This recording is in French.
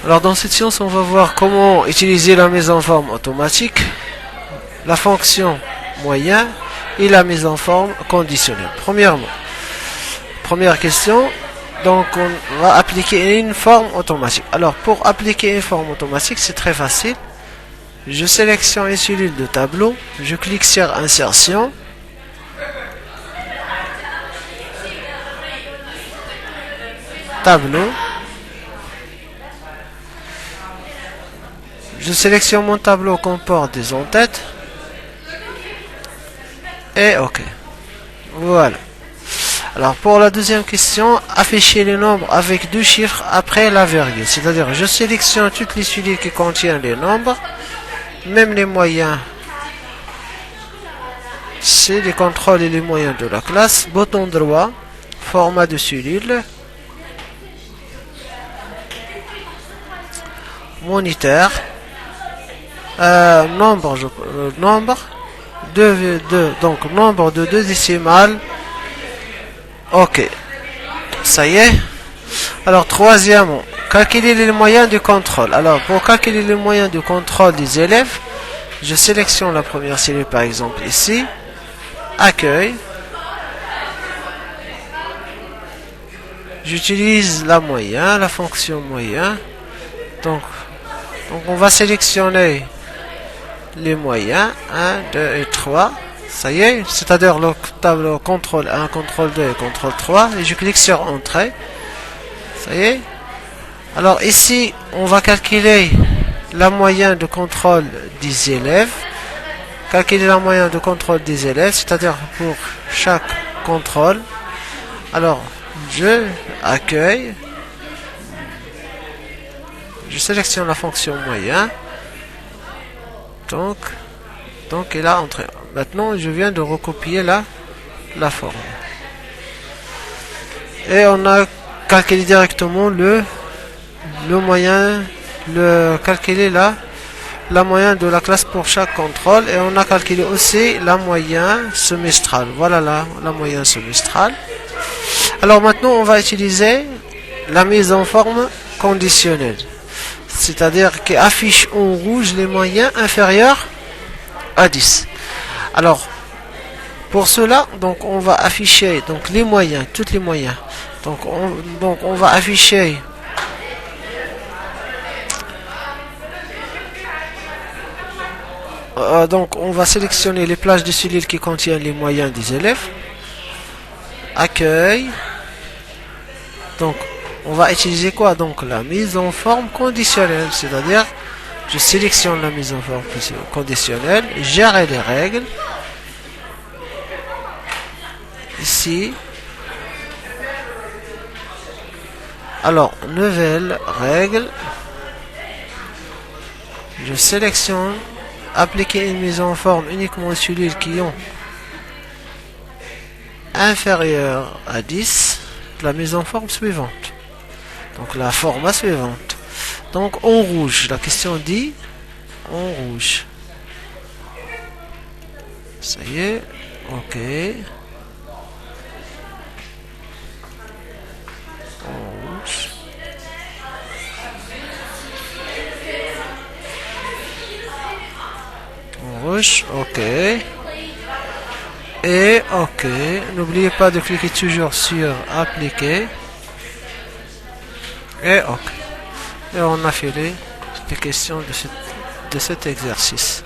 Alors dans cette séance, on va voir comment utiliser la mise en forme automatique, la fonction moyen et la mise en forme conditionnelle. Première question, donc on va appliquer une forme automatique. Alors pour appliquer une forme automatique, c'est très facile. Je sélectionne une cellule de tableau, je clique sur insertion. Tableau. Je sélectionne mon tableau comporte des en-têtes. Et OK. Voilà. Alors pour la deuxième question, afficher les nombres avec deux chiffres après la virgule. C'est-à-dire je sélectionne toutes les cellules qui contiennent les nombres, même les moyens. C'est les contrôles et les moyens de la classe. Bouton droit, format de cellule. Moniteur. Nombre donc nombre de 2 décimales. OK, ça y est. Alors troisièmement, calculer les moyens de contrôle. Alors pour calculer les moyens de contrôle des élèves, je sélectionne la première cellule par exemple ici, accueil, j'utilise la fonction moyen. Donc on va sélectionner les moyens 1, 2 et 3. Ça y est, c'est-à-dire le tableau contrôle 1, contrôle 2 et contrôle 3. Et je clique sur entrée. Ça y est. Alors ici, on va calculer la moyenne de contrôle des élèves. Calculer la moyenne de contrôle des élèves, c'est-à-dire pour chaque contrôle. Alors, je accueille. Je sélectionne la fonction moyen. Donc il a entré. Maintenant, je viens de recopier la forme. Et on a calculé directement le moyen, calculé la moyenne de la classe pour chaque contrôle. Et on a calculé aussi la moyenne semestrale. Voilà la moyenne semestrale. Alors maintenant, on va utiliser la mise en forme conditionnelle. C'est-à-dire qui affiche en rouge les moyens inférieurs à 10. Alors, pour cela, donc on va afficher donc les moyens, tous les moyens. Donc on va afficher donc on va sélectionner les plages de cellules qui contiennent les moyens des élèves. Accueil. Donc on va utiliser quoi? Donc la mise en forme conditionnelle, c'est-à-dire je sélectionne la mise en forme conditionnelle, gérer les règles. Ici. Alors, nouvelle règle. Je sélectionne appliquer une mise en forme uniquement aux cellules qui ont inférieur à 10. La mise en forme suivante. Donc la format suivante. Donc en rouge, la question dit en rouge. Ça y est, OK. En rouge. En rouge, OK. Et OK. N'oubliez pas de cliquer toujours sur appliquer. Et OK. Et on a fait les questions de cet exercice.